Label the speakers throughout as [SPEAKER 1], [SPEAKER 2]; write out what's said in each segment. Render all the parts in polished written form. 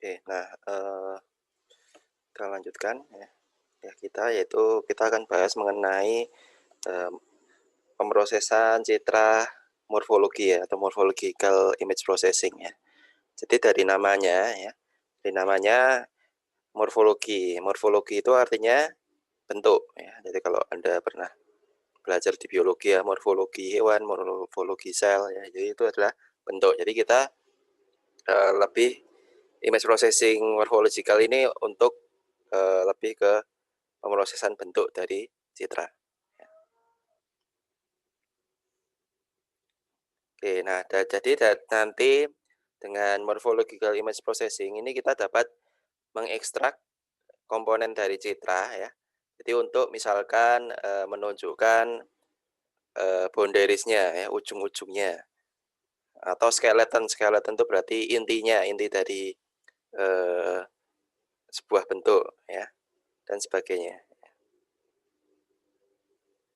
[SPEAKER 1] Oke, nah, kita lanjutkan ya, kita akan bahas mengenai, eee, pemrosesan citra morfologi ya, atau morphological image processing ya. Jadi dari namanya morfologi. Morfologi itu artinya bentuk ya. Jadi kalau Anda pernah belajar di biologi ya, morfologi hewan, morfologi sel ya, jadi itu adalah bentuk. Jadi kita, lebih image processing morphological ini untuk, lebih ke pemrosesan bentuk dari citra. Oke, nah nanti dengan morphological image processing ini kita dapat mengekstrak komponen dari citra ya. Jadi untuk misalkan, menunjukkan, boundariesnya ya, ujung-ujungnya, atau skeleton. Skeleton itu berarti inti dari, eee, sebuah bentuk ya, dan sebagainya.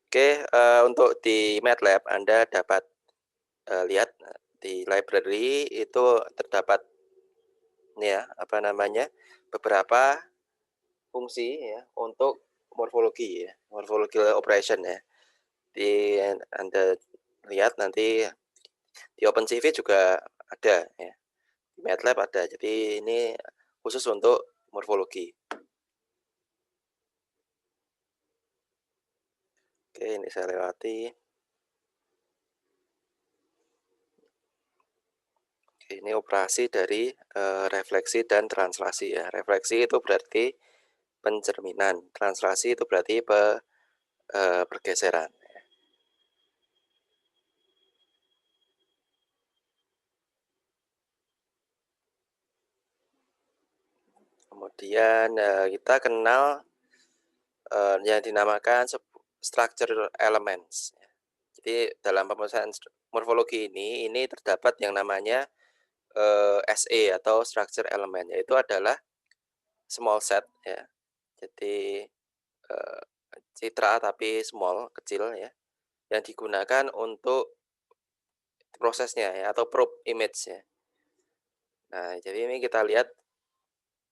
[SPEAKER 1] Oke, untuk di MATLAB Anda dapat, lihat di library itu terdapat ini ya, apa namanya, beberapa fungsi ya untuk morfologi ya, morphological operation ya. Di Anda lihat nanti di OpenCV juga ada ya, di MATLAB ada. Jadi ini khusus untuk morfologi. Oke, ini saya lewati. Ini operasi dari, refleksi dan translasi ya. Refleksi itu berarti pencerminan, translasi itu berarti pergeseran. Kemudian, kita kenal, yang dinamakan structure elements. Jadi dalam pemrosesan morfologi ini terdapat yang namanya, SE atau structure element, yaitu adalah small set ya. Jadi, citra tapi small, kecil ya, yang digunakan untuk prosesnya ya, atau probe image ya. Nah, jadi ini kita lihat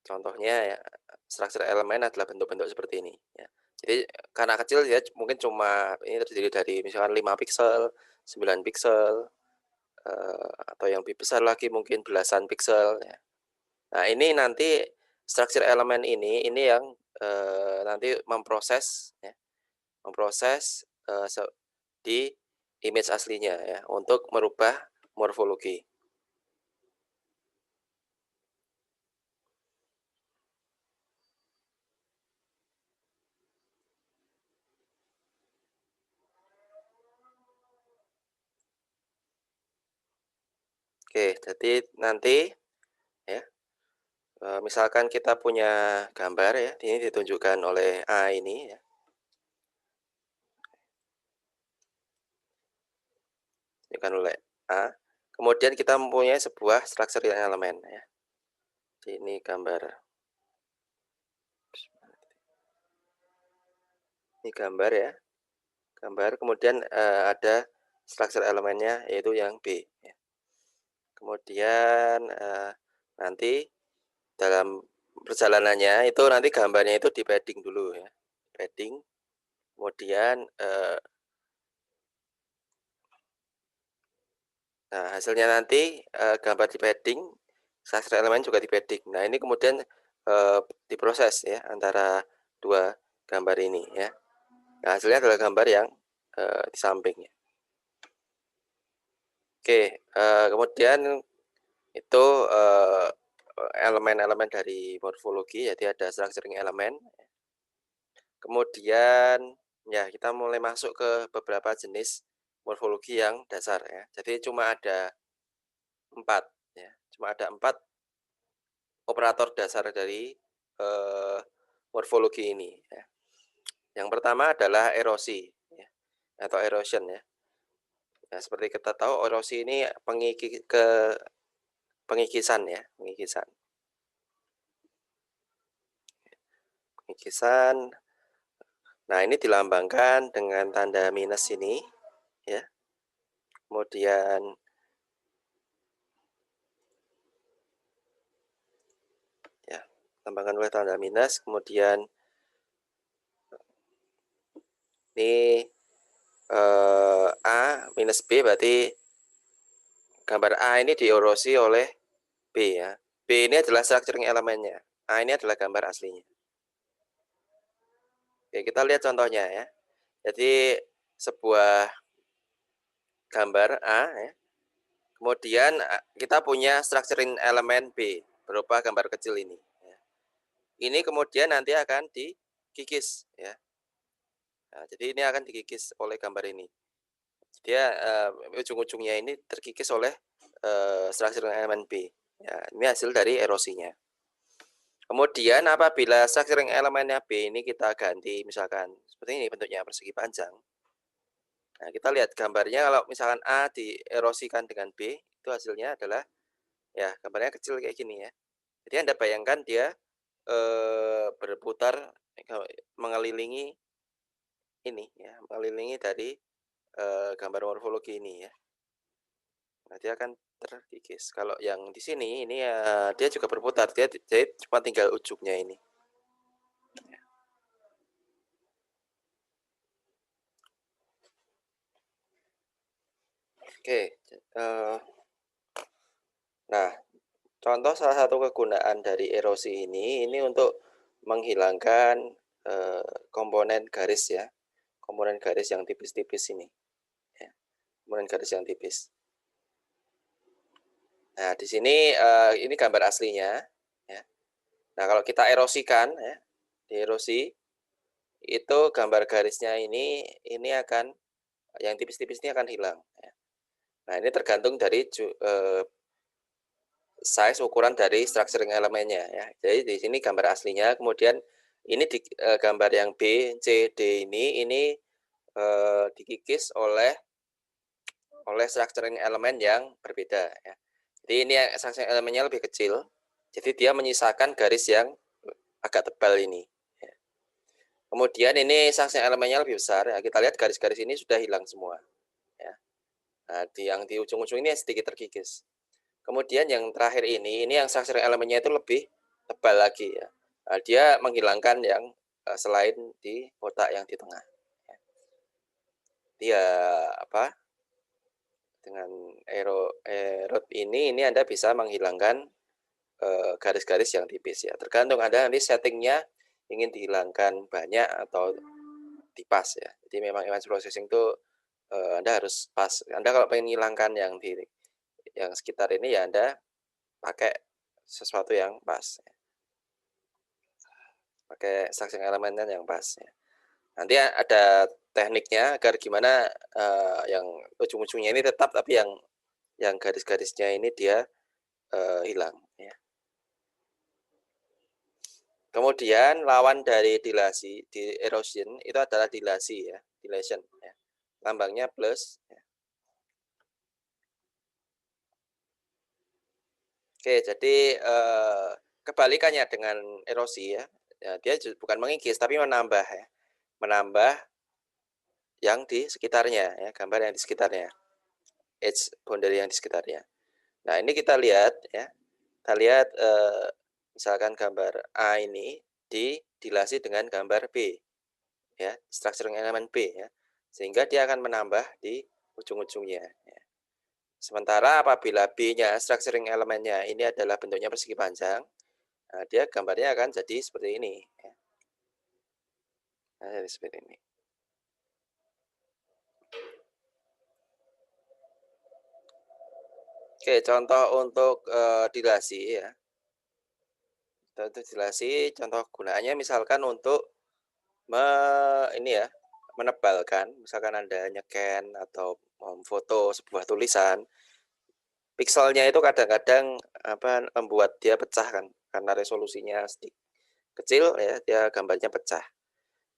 [SPEAKER 1] contohnya ya, struktur elemen adalah bentuk-bentuk seperti ini ya. Jadi karena kecil ya mungkin cuma ini terdiri dari misalkan 5 piksel, 9 piksel, atau yang lebih besar lagi mungkin belasan piksel ya. Nah, ini nanti struktur elemen ini yang, nanti memproses ya, memproses, di image aslinya ya, untuk merubah morfologi. Oke, jadi nanti ya, misalkan kita punya gambar ya, ini ditunjukkan oleh A ini ya, ditunjukkan oleh A. Kemudian kita mempunyai sebuah struktur elemen ya. Jadi ini gambar ya, gambar kemudian, ada struktur elemennya yaitu yang B ya. Kemudian, nanti dalam perjalanannya itu nanti gambarnya itu di-padding dulu ya, padding. Kemudian, nah hasilnya nanti, gambar di-padding, struktur elemen juga di-padding. Nah ini kemudian, diproses ya antara dua gambar ini ya. Nah hasilnya adalah gambar yang, di samping ya. Oke, kemudian itu, elemen-elemen dari morfologi, jadi ada structuring elemen. Kemudian ya kita mulai masuk ke beberapa jenis morfologi yang dasar ya. Jadi cuma ada 4 ya, cuma ada 4 operator dasar dari, eee, morfologi ini ya. Yang pertama adalah erosi ya, atau erosion ya. Nah, seperti kita tahu erosi ini pengikisan ya, pengikisan. Pengikisan, nah ini dilambangkan dengan tanda minus ini ya. Kemudian tambahkan oleh tanda minus, kemudian ini A minus B, berarti gambar A ini dierosi oleh B ya. B ini adalah structuring elemennya, A ini adalah gambar aslinya. Oke, kita lihat contohnya ya. Jadi sebuah gambar A ya. Kemudian kita punya structuring elemen B berupa gambar kecil ini ya. Ini kemudian nanti akan dikikis ya. Nah, jadi ini akan dikikis oleh gambar ini. Dia ujung-ujungnya ini terkikis oleh structuring elemen B. Ya, ini hasil dari erosinya. Kemudian apabila structuring elemennya B ini kita ganti, misalkan seperti ini bentuknya persegi panjang. Nah, kita lihat gambarnya kalau misalkan A dierosikan dengan B, itu hasilnya adalah ya gambarnya kecil kayak gini ya. Jadi Anda bayangkan dia berputar mengelilingi ini ya, mengelilingi dari gambar morfologi ini ya. Nah, dia akan terkikis. Kalau yang di sini ini ya dia juga berputar, dia jadi cuma tinggal ujungnya ini. Oke, nah contoh salah satu kegunaan dari erosi ini untuk menghilangkan komponen garis ya, komponen garis yang tipis-tipis ini, ya. Komponen garis yang tipis. Nah di sini ini gambar aslinya, ya. Nah kalau kita erosikan, ya, dierosi, itu gambar garisnya ini akan yang tipis-tipis ini akan hilang. Ya. Nah ini tergantung dari size ukuran dari structuring elemennya ya. Jadi di sini gambar aslinya, kemudian ini di gambar yang B, C, D ini dikikis oleh structuring elemen yang berbeda ya. Jadi ini structuring elemennya lebih kecil. Jadi dia menyisakan garis yang agak tebal ini. Ya. Kemudian ini structuring elemennya lebih besar ya. Kita lihat garis-garis ini sudah hilang semua. Ya. Nah, yang di ujung-ujung ini sedikit terkikis. Kemudian yang terakhir ini yang structure elemennya itu lebih tebal lagi ya. Nah, dia menghilangkan yang selain di kotak yang di tengah. Dia apa? Dengan erot ini Anda bisa menghilangkan garis-garis yang tipis ya. Tergantung Anda nanti settingnya ingin dihilangkan banyak atau dipas ya. Jadi memang image processing itu Anda harus pas. Anda kalau pengen menghilangkan yang di yang sekitar ini ya Anda pakai sesuatu yang pas. Pakai structuring elemen yang pas ya. Nanti ada tekniknya agar gimana yang ujung-ujungnya ini tetap tapi yang garis-garisnya ini dia hilang ya. Kemudian lawan dari dilasi, di erosion itu adalah dilasi ya, dilation ya. Lambangnya plus ya. Oke, jadi kebalikannya dengan erosi ya. Ya dia bukan mengikis tapi menambah ya. Menambah yang di sekitarnya ya, gambar yang di sekitarnya. Edge boundary yang di sekitarnya. Nah, ini kita lihat ya. Kita lihat misalkan gambar A ini dilasi dengan gambar B ya, structuring elemen B ya. Sehingga dia akan menambah di ujung-ujungnya ya. Sementara apabila B-nya structuring elemennya ini adalah bentuknya persegi panjang, nah dia gambarnya akan jadi seperti ini ya. Nah, jadi seperti ini. Oke, contoh untuk dilasi ya. Untuk dilasi, contoh gunaannya misalkan untuk ini ya, menebalkan, misalkan Anda nyeken atau memfoto sebuah tulisan, pikselnya itu kadang-kadang membuat dia pecah kan, karena resolusinya kecil ya, dia gambarnya pecah.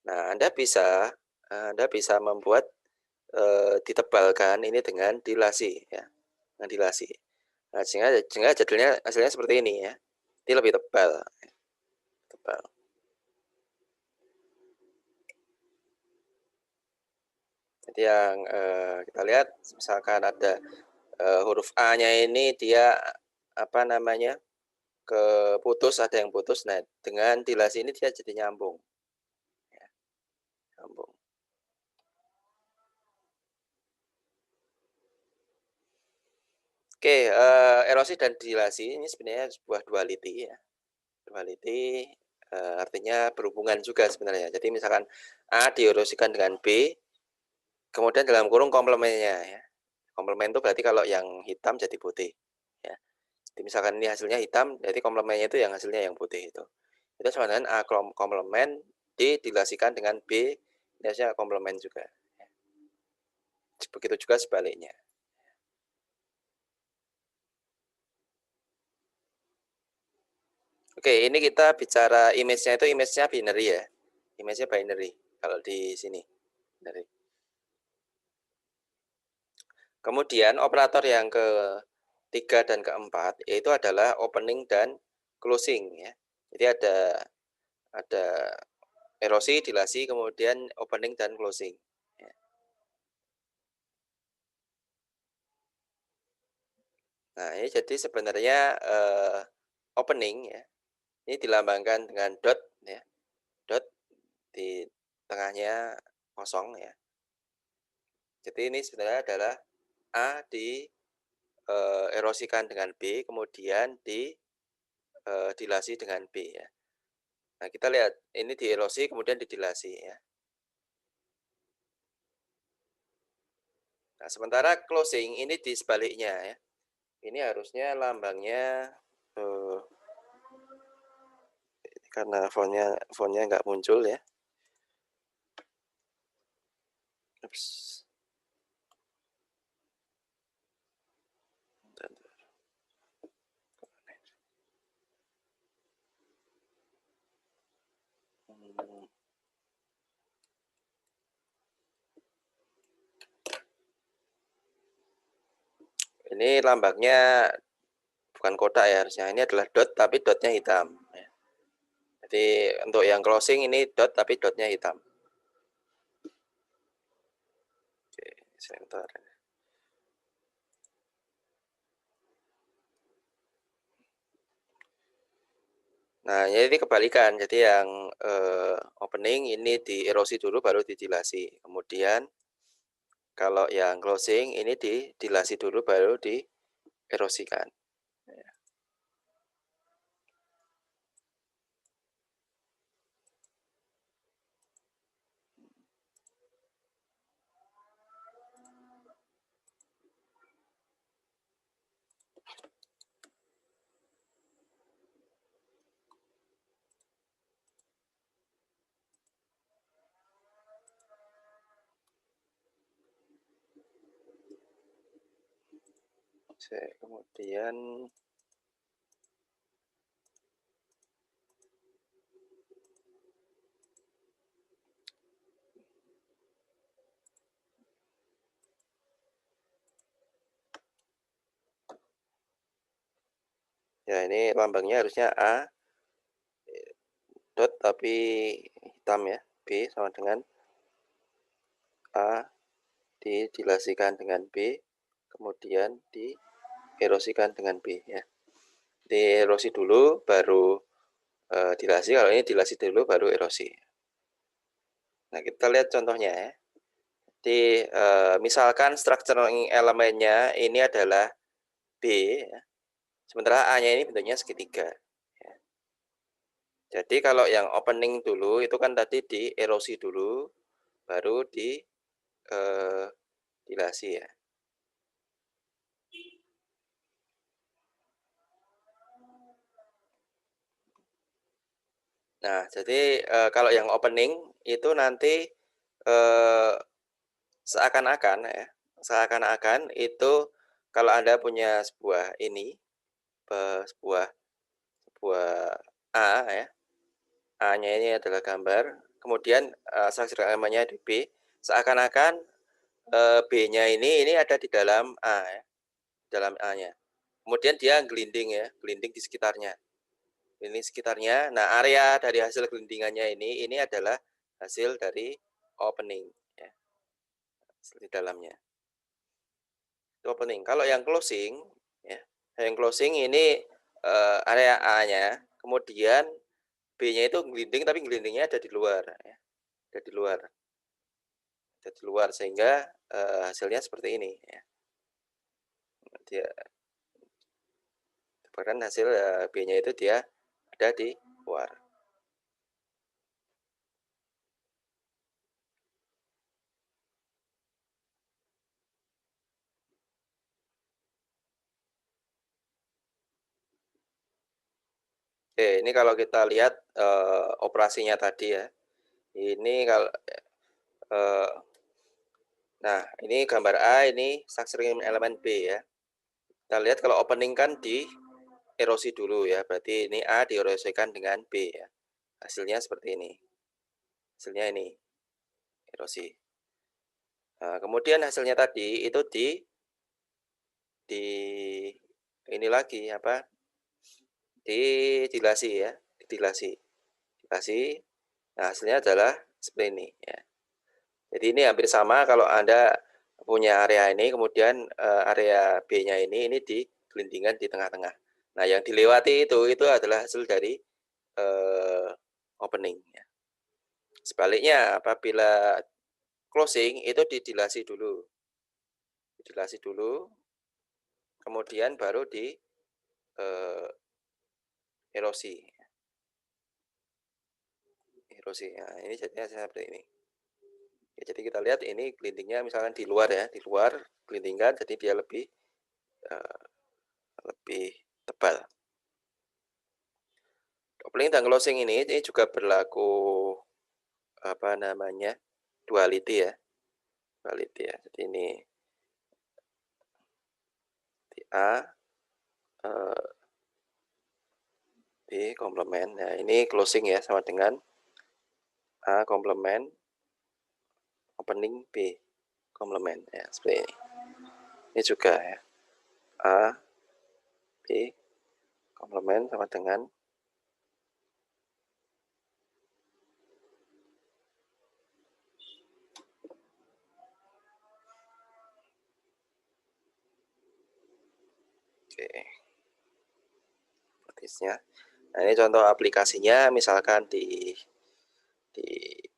[SPEAKER 1] Nah, Anda bisa membuat ditebalkan ini dengan dilasi ya, dengan dilasi. Nah, sehingga jadinya hasilnya seperti ini ya. Ini lebih tebal. Tebal. Jadi yang kita lihat misalkan ada huruf A-nya ini dia apa namanya? keputus, ada yang putus. Nah, dengan dilasi ini dia jadi nyambung, ya, nyambung. Oke, erosi dan dilasi ini sebenarnya sebuah duality ya. Duality, artinya berhubungan juga sebenarnya. Jadi misalkan A dierosikan dengan B, kemudian dalam kurung komplemennya ya. Komplemen itu berarti kalau yang hitam jadi putih, ya. Jadi misalkan ini hasilnya hitam, jadi komplemennya itu yang hasilnya yang putih itu. Itu sama dengan A komplemen dilasikan dengan B, ini hasilnya komplemen juga. Begitu juga sebaliknya. Oke, ini kita bicara image-nya itu image-nya binary ya. Image-nya binary kalau di sini. Binary. Kemudian operator yang ketiga dan keempat yaitu adalah opening dan closing ya. Jadi ada erosi, dilasi, kemudian opening dan closing. Ya. Nah, ini jadi sebenarnya opening ya. Ini dilambangkan dengan dot ya. Dot di tengahnya kosong ya. Jadi ini sebenarnya adalah A erosikan dengan B, kemudian dilasi dengan B ya. Nah, kita lihat ini dierosi kemudian didilasi ya. Nah, sementara closing ini di sebaliknya ya. Ini harusnya lambangnya karena fontnya nggak muncul ya. Ups. Ini lambangnya bukan kotak ya harusnya. Ini adalah dot tapi dotnya hitam. Ya. Jadi untuk yang closing ini dot tapi dotnya hitam. Oke, sebentar. Nah, ini kebalikan. Jadi yang opening ini dierosi dulu baru didilasi. Kemudian kalau yang closing ini didilasi dulu baru dierosikan. Kemudian ya ini lambangnya harusnya A dot tapi hitam ya. B sama dengan A didilasikan dengan B, kemudian dierosikan dengan B ya. Dierosi dulu baru dilasi, kalau ini dilasi dulu baru erosi. Nah, kita lihat contohnya ya. Jadi misalkan structuring elemennya ini adalah B ya. Sementara A-nya ini bentuknya segitiga. Ya. Jadi kalau yang opening dulu itu kan tadi dierosi dulu baru dilasi ya. Nah, jadi kalau yang opening itu nanti seakan-akan ya, seakan-akan itu kalau Anda punya sebuah ini, sebuah sebuah A ya, A-nya ini adalah gambar, kemudian struktur elemennya di B, seakan-akan B-nya ini ada di dalam A ya, dalam A-nya. Kemudian dia gelinding ya, gelinding di sekitarnya. Ini sekitarnya. Nah, area dari hasil gelindingannya ini adalah hasil dari opening ya, di dalamnya. Itu opening. Kalau yang closing ya, yang closing ini area A-nya, kemudian B-nya itu ngelinding tapi ngelindingnya ada di luar ya, ada di luar. Ada di luar sehingga, hasilnya seperti ini ya. Dia bahkan hasil, B-nya itu dia ada di luar. Oke, ini kalau kita lihat, operasinya tadi ya. Ini kalau, eee, nah ini gambar A, ini structuring elemen B ya. Kita lihat kalau opening kan di erosi dulu ya, berarti ini A dierosikan dengan B ya. Hasilnya seperti ini. Hasilnya ini, erosi. Nah, kemudian hasilnya tadi itu di ini lagi apa, didilasi ya, didilasi. Dilasi, nah hasilnya adalah seperti ini ya. Jadi ini hampir sama kalau Anda punya area ini, kemudian, area B-nya ini digelindingkan di tengah-tengah. Nah, yang dilewati itu adalah hasil dari, eee, opening ya. Sebaliknya apabila closing itu didilasi dulu, kemudian baru eee, erosi erosi. Nah, ini jadinya seperti ini. Ya, jadi kita lihat ini gelindingnya misalkan di luar ya, di luar gelindingkan jadi dia eee, lebih tebal. Opening dan closing ini juga berlaku, apa namanya, duality ya, duality ya. Jadi ini di A, eee, B komplement. Nah, ini closing ya, sama dengan A komplement, opening B komplement, ya seperti ini. Ini juga ya, A, B komplement sama dengan oke, notisnya. Nah, ini contoh aplikasinya misalkan di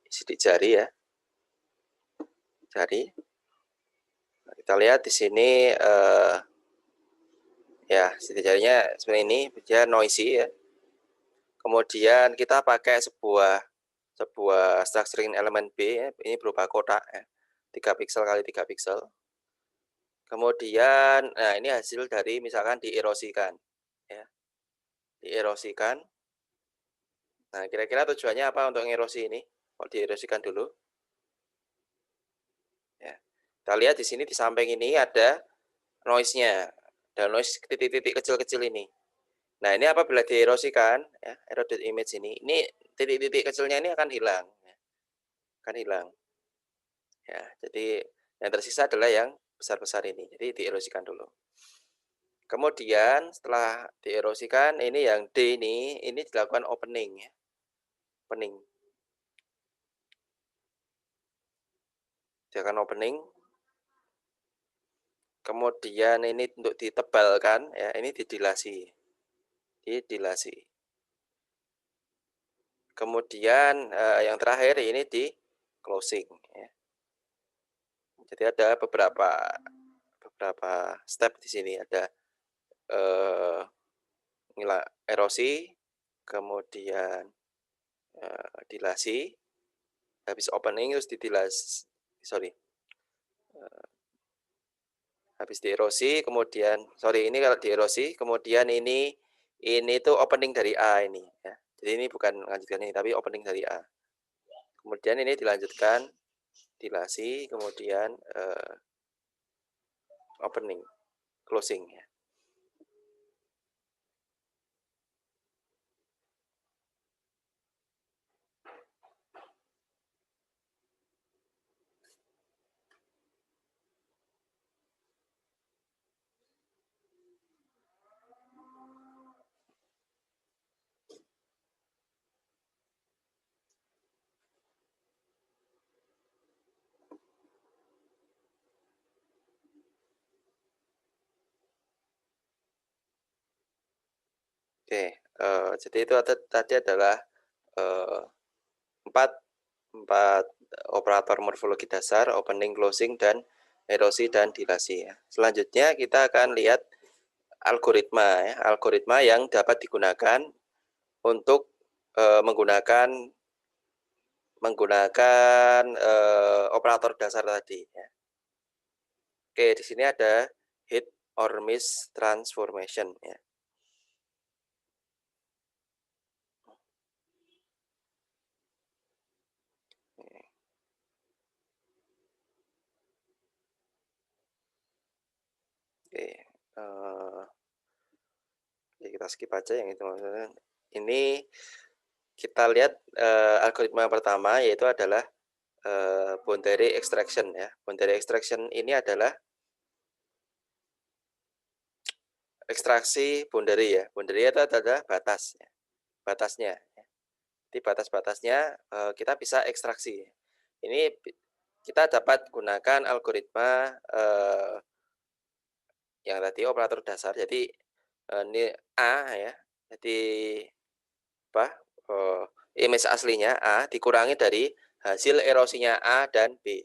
[SPEAKER 1] sidik jari ya, jari. Nah, kita lihat di sini, ya sidik jarinya seperti ini, dia noisy ya. Kemudian kita pakai sebuah sebuah structuring elemen B ya, ini berupa kotak ya, 3 piksel kali 3 piksel. Kemudian, nah ini hasil dari misalkan dierosikan ya, dierosikan. Nah, kira-kira tujuannya apa untuk ngerosi ini? Kalau dierosikan dulu ya. Kita lihat di sini di samping ini ada noise-nya, ada noise titik-titik kecil-kecil ini. Nah, ini apabila dierosikan ya, eroded image ini titik-titik kecilnya ini akan hilang ya, akan hilang. Ya, jadi yang tersisa adalah yang besar-besar ini. Jadi dierosikan dulu. Kemudian setelah dierosikan ini yang D ini dilakukan opening ya, opening. Dilakukan opening. Kemudian ini untuk ditebalkan ya, ini didilasi. Didilasi. Kemudian yang terakhir ini di closing ya. Jadi ada beberapa step di sini, ada eh, erosi, kemudian dilasi, habis opening terus sorry, habis dierosi, kemudian sorry ini kalau dierosi, kemudian ini tuh opening dari A ini ya. Jadi ini bukan melanjutkan ini, tapi opening dari A. Kemudian ini dilanjutkan dilasi, kemudian opening, closing ya. Oke, jadi itu tadi adalah, eee, 4 4 operator morfologi dasar, opening, closing, dan erosi dan dilasi ya. Selanjutnya kita akan lihat algoritma ya, algoritma yang dapat digunakan untuk, menggunakan menggunakan, operator dasar tadi ya. Oke, di sini ada hit or miss transformation ya. Oke, ya kita skip aja yang itu maksudnya. Ini kita lihat, algoritma pertama yaitu adalah, boundary extraction ya. Boundary extraction ini adalah ekstraksi boundary ya. Boundary itu adalah batas ya, batasnya ya. Di batas-batasnya, kita bisa ekstraksi. Ini kita dapat gunakan algoritma, yang tadi operator dasar. Jadi, ini A ya, jadi apa, image aslinya A dikurangi dari hasil erosinya A dan B.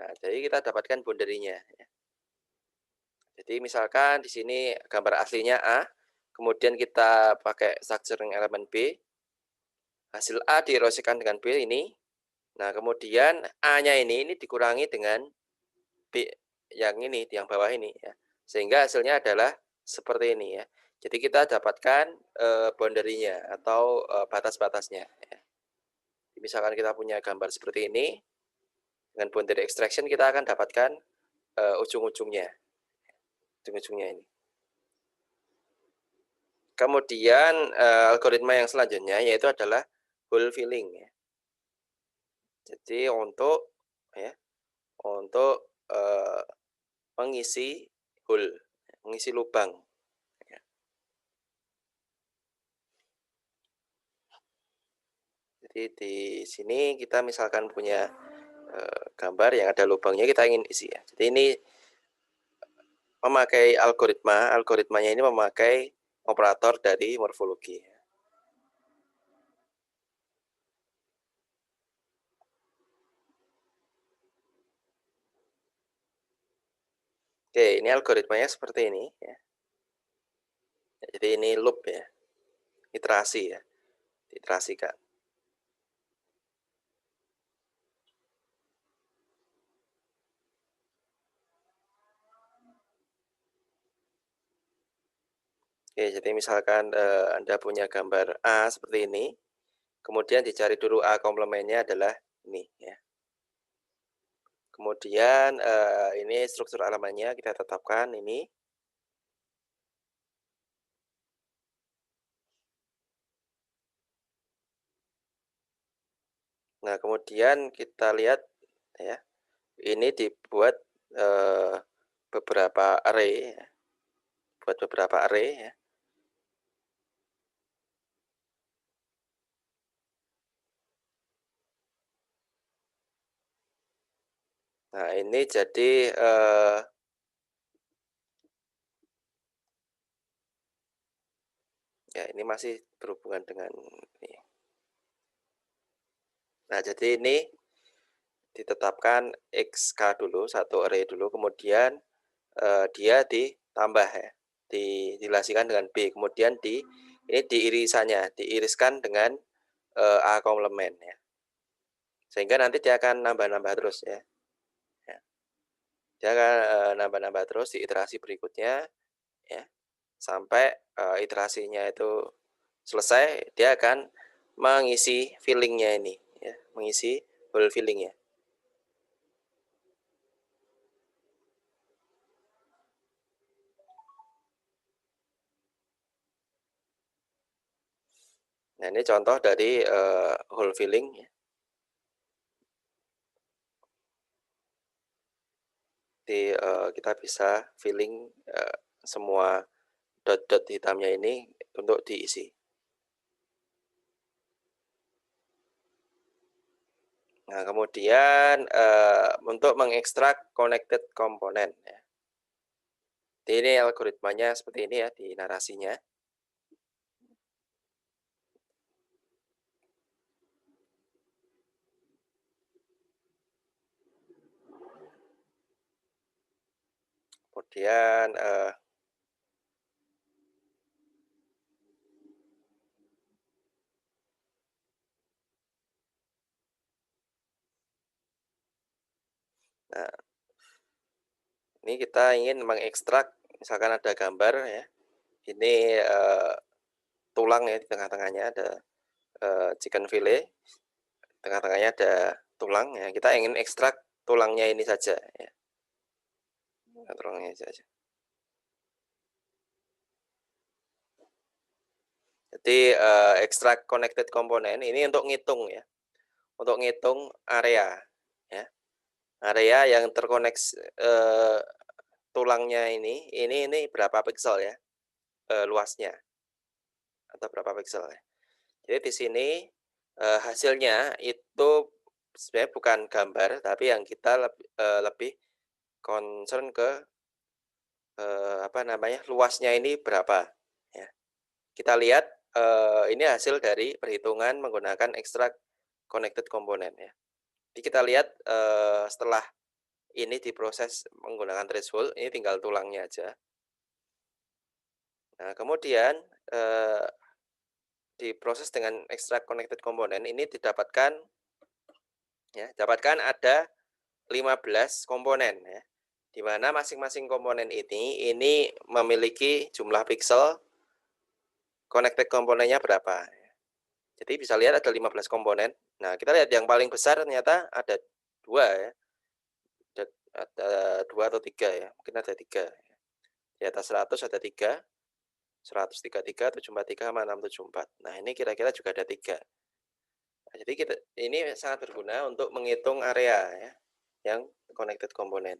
[SPEAKER 1] Nah, jadi kita dapatkan boundary-nya ya. Jadi misalkan di sini gambar aslinya A, kemudian kita pakai structuring elemen B, hasil A dierosikan dengan B ini. Nah, kemudian A-nya ini dikurangi dengan B yang ini, yang bawah ini ya. Sehingga hasilnya adalah seperti ini ya. Jadi kita dapatkan, boundary-nya atau, batas-batasnya ya. Misalkan kita punya gambar seperti ini, dengan boundary extraction kita akan dapatkan, ujung-ujungnya ini. Kemudian, algoritma yang selanjutnya yaitu adalah hole filling ya. Jadi untuk, mengisi hole, mengisi lubang ya. Jadi di sini kita misalkan punya, gambar yang ada lubangnya kita ingin isi ya. Jadi ini memakai algoritmanya ini memakai operator dari morfologi. Oke, ini algoritmanya seperti ini ya. Jadi ini loop ya, iterasi ya, diiterasikan. Oke, jadi misalkan, Anda punya gambar A seperti ini, kemudian dicari dulu A komplemennya adalah ini ya. Kemudian, ini struktur elemennya kita tetapkan ini. Nah, kemudian kita lihat ya, ini dibuat, beberapa array ya, buat beberapa array ya. Nah, ini jadi, ya ini masih berhubungan dengan ini. Nah, jadi ini ditetapkan XK dulu, satu array dulu, kemudian, dia ditambah ya, dilasikan dengan B, kemudian ini diiriskan dengan, A komplement ya. Sehingga nanti dia akan nambah-nambah terus ya. Ya. Dia akan, nambah-nambah terus di iterasi berikutnya ya, sampai, iterasinya itu selesai, dia akan mengisi filling-nya ini ya, mengisi hole filling-nya. Nah, ini contoh dari, hole filling ya. Jadi, kita bisa filling, semua dot-dot hitamnya ini untuk diisi. Nah, kemudian, untuk mengekstrak connected component ya. Jadi ini algoritmanya seperti ini ya di narasinya. kemudian nah, ini kita ingin mengekstrak, misalkan ada gambar ya, ini tulang ya, di tengah-tengahnya ada chicken fillet, tengah-tengahnya ada tulang ya, kita ingin ekstrak tulangnya ini saja ya. Tulangnya saja. Jadi ekstrak connected component ini untuk ngitung ya. Untuk ngitung area ya. Area yang terkoneksi tulangnya ini berapa piksel ya luasnya atau berapa piksel ya. Jadi di sini hasilnya itu sebenarnya bukan gambar, tapi yang kita lebih concern ke apa namanya, luasnya ini berapa ya. Kita lihat ini hasil dari perhitungan menggunakan ekstrak connected component ya. Jadi kita lihat setelah ini diproses menggunakan threshold, ini tinggal tulangnya aja. Nah, kemudian diproses dengan ekstrak connected component ini didapatkan ya, dapatkan ada 15 komponen ya. Di mana masing-masing komponen ini memiliki jumlah piksel connected komponennya berapa. Jadi bisa lihat ada 15 komponen. Nah, kita lihat yang paling besar ternyata ada 2 ya. Ada 2 atau 3 ya, mungkin ada 3. Di atas 100 ada 3, 133, 743, sama 674. Nah, ini kira-kira juga ada 3. Nah, jadi ini sangat berguna untuk menghitung area ya, yang connected komponen.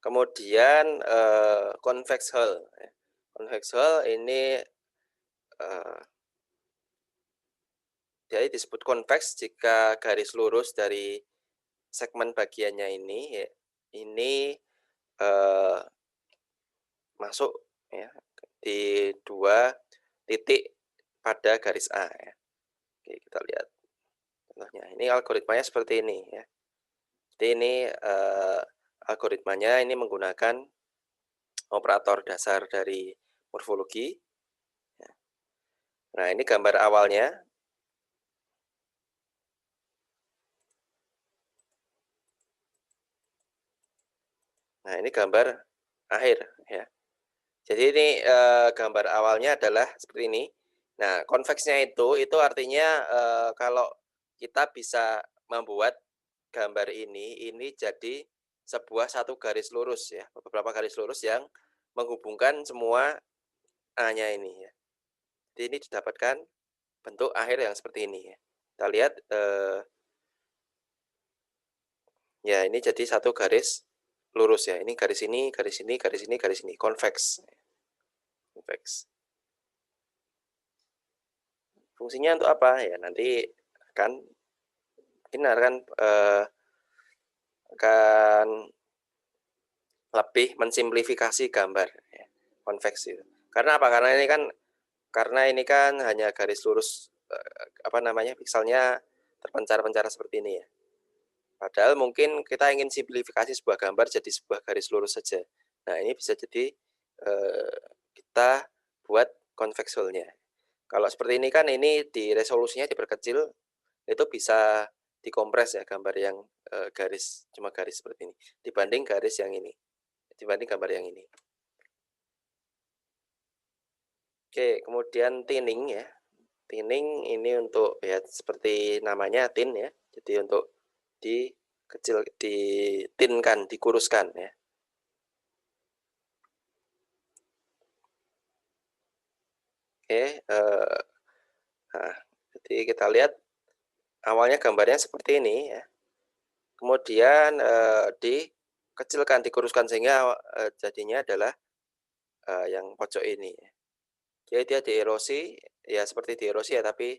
[SPEAKER 1] Kemudian convex hull. Convex hull ini jadi disebut convex jika garis lurus dari segmen bagiannya ini masuk ya di 2 titik pada garis A ya. Oke, kita lihat contohnya. Ini algoritmanya seperti ini ya. Jadi ini algoritmanya ini menggunakan operator dasar dari morfologi. Nah, ini gambar awalnya. Nah, ini gambar akhir ya. Jadi ini gambar awalnya adalah seperti ini. Nah, konveksnya itu artinya kalau kita bisa membuat gambar ini jadi sebuah satu garis lurus ya, beberapa garis lurus yang menghubungkan semua A-nya ini ya. Jadi ini didapatkan bentuk akhir yang seperti ini ya. Kita lihat ya, ini jadi satu garis lurus ya. Ini garis ini, garis ini, garis ini, garis ini, konveks. Konveks. Fungsinya untuk apa? Ya nanti akan akan lebih mensimplifikasi gambar ya, konveks itu. Karena apa? Karena ini kan hanya garis lurus apa namanya, pikselnya terpencar-pencar seperti ini ya. Padahal mungkin kita ingin simplifikasi sebuah gambar jadi sebuah garis lurus saja. Nah, ini bisa jadi kita buat convex hull-nya. Kalau seperti ini kan ini di resolusinya diperkecil, itu bisa dikompres ya gambar yang cuma garis seperti ini dibanding garis yang ini, dibanding gambar yang ini. Oke, kemudian thinning ya. Thinning ini untuk ya seperti namanya thin ya. Jadi untuk ditinkan, dikuruskan ya. Oke, nah, jadi kita lihat awalnya gambarnya seperti ini ya. Kemudian dikecilkan, dikuruskan sehingga jadinya adalah yang pojok ini. Jadi dia dierosi, ya seperti dierosi ya, tapi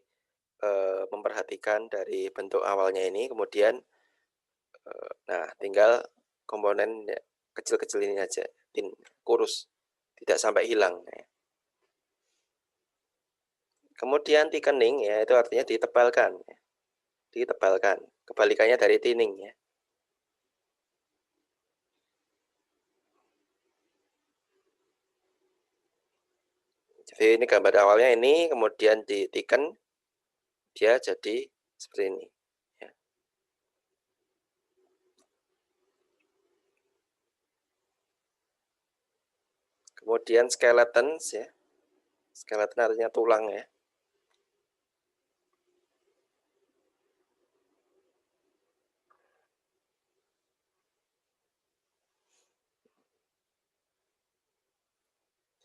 [SPEAKER 1] memperhatikan dari bentuk awalnya ini, kemudian nah tinggal komponen kecil-kecil ini aja, kurus. tidak sampai hilang ya. Kemudian thickening ya itu artinya ditebalkan ya. Ditebalkan, kebalikannya dari thinning ya. Jadi ini gambar awalnya ini, kemudian di thicken, dia jadi seperti ini ya. Kemudian skeletons ya. Skeleton artinya tulang ya.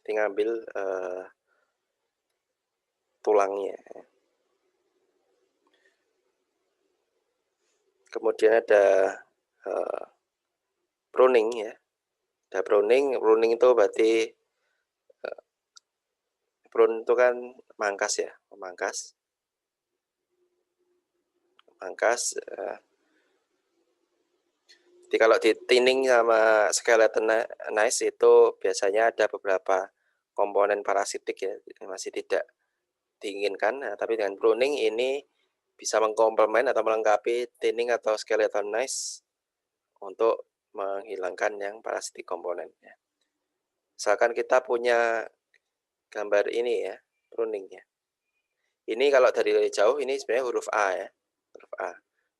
[SPEAKER 1] Jadi ngambil tulangnya. Kemudian ada pruning ya. Ada pruning itu berarti prune itu kan mangkas ya, memangkas. Mangkas. Jadi kalau di thinning sama skeletonize itu biasanya ada beberapa komponen parasitik ya, masih tidak diinginkan. Nah, tapi dengan pruning ini bisa mengkomplement atau melengkapi thinning atau skeletonize untuk menghilangkan yang parasitik komponen ya. Misalkan kita punya gambar ini ya, pruning ya. Ini kalau dari jauh ini sebenarnya huruf A ya, huruf A.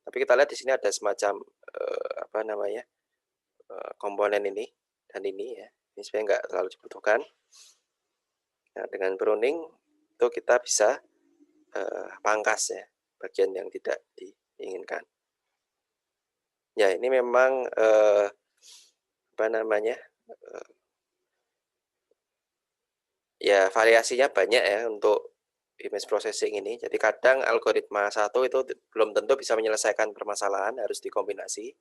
[SPEAKER 1] Tapi kita lihat di sini ada semacam apa namanya komponen ini dan ini ya. Ini sebenarnya nggak terlalu dibutuhkan. Nah, dengan pruning itu kita bisa pangkas ya bagian yang tidak diinginkan. Ya ini memang apa namanya ya variasinya banyak ya untuk image processing ini. Jadi kadang algoritma satu itu belum tentu bisa menyelesaikan permasalahan, harus dikombinasi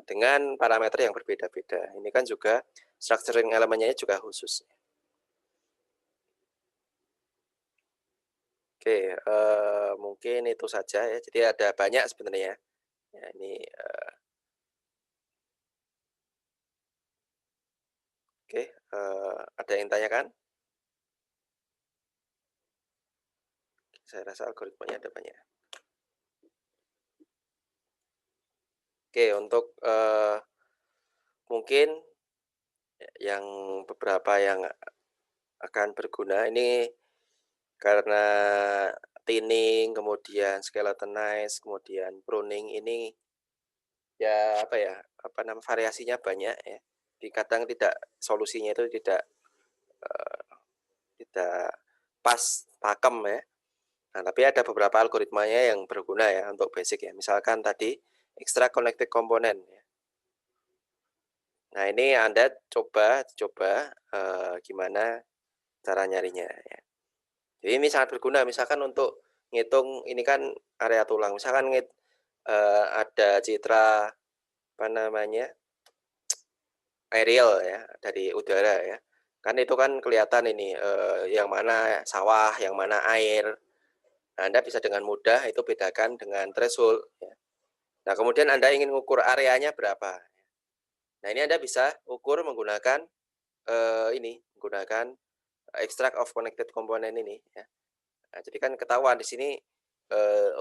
[SPEAKER 1] dengan parameter yang berbeda-beda. Ini kan juga structuring elemennya juga khusus. Oke, mungkin itu saja ya. Jadi ada banyak sebenarnya. Ya, ini oke, ada yang tanyakan? Saya rasa algoritmanya ada banyak. Oke, untuk mungkin yang beberapa yang akan berguna ini karena thinning, kemudian skeletonize, kemudian pruning ini ya apa ya, apa namanya, variasinya banyak ya. Di kadang tidak solusinya itu tidak pas pakem ya. Nah, tapi ada beberapa algoritmanya yang berguna ya untuk basic ya. Misalkan tadi extract connected component ya. Nah, ini Anda coba gimana cara nyarinya ya. Jadi ini sangat berguna misalkan untuk ngitung ini kan area tulang. Misalkan ada citra apa namanya? Aerial ya dari udara ya. Kan itu kan kelihatan ini yang mana sawah, yang mana air. Nah, Anda bisa dengan mudah itu bedakan dengan threshold ya. Nah, kemudian Anda ingin mengukur areanya berapa. Nah, ini Anda bisa ukur menggunakan menggunakan extract of connected component ini ya. Nah, jadi kan ketahuan di sini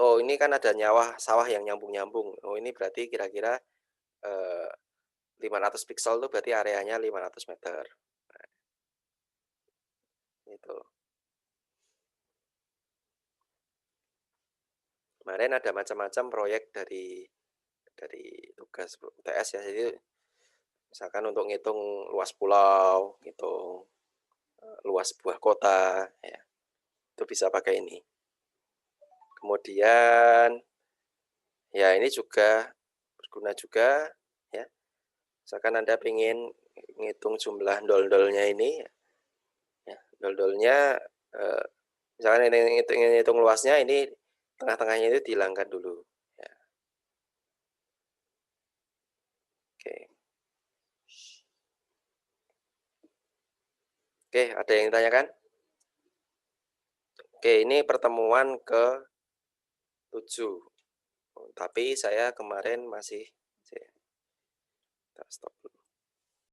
[SPEAKER 1] oh ini kan ada sawah yang nyambung-nyambung. Oh ini berarti kira-kira 500 piksel itu berarti areanya 500 meter. Nah, itu. Kemarin ada macam-macam proyek dari tugas UTS ya. Jadi misalkan untuk ngitung luas pulau, ngitung luas sebuah kota ya. Itu bisa pakai ini. Kemudian ya ini juga berguna juga ya. Misalkan Anda ingin ngitung jumlah dol-dolnya ini ya, dol-dolnya misalkan ini ngitung luasnya ini tengah-tengahnya itu dihilangkan dulu ya. Oke. Oke, ada yang ditanyakan? Oke, ini pertemuan ke-7. Tapi saya kemarin masih stop.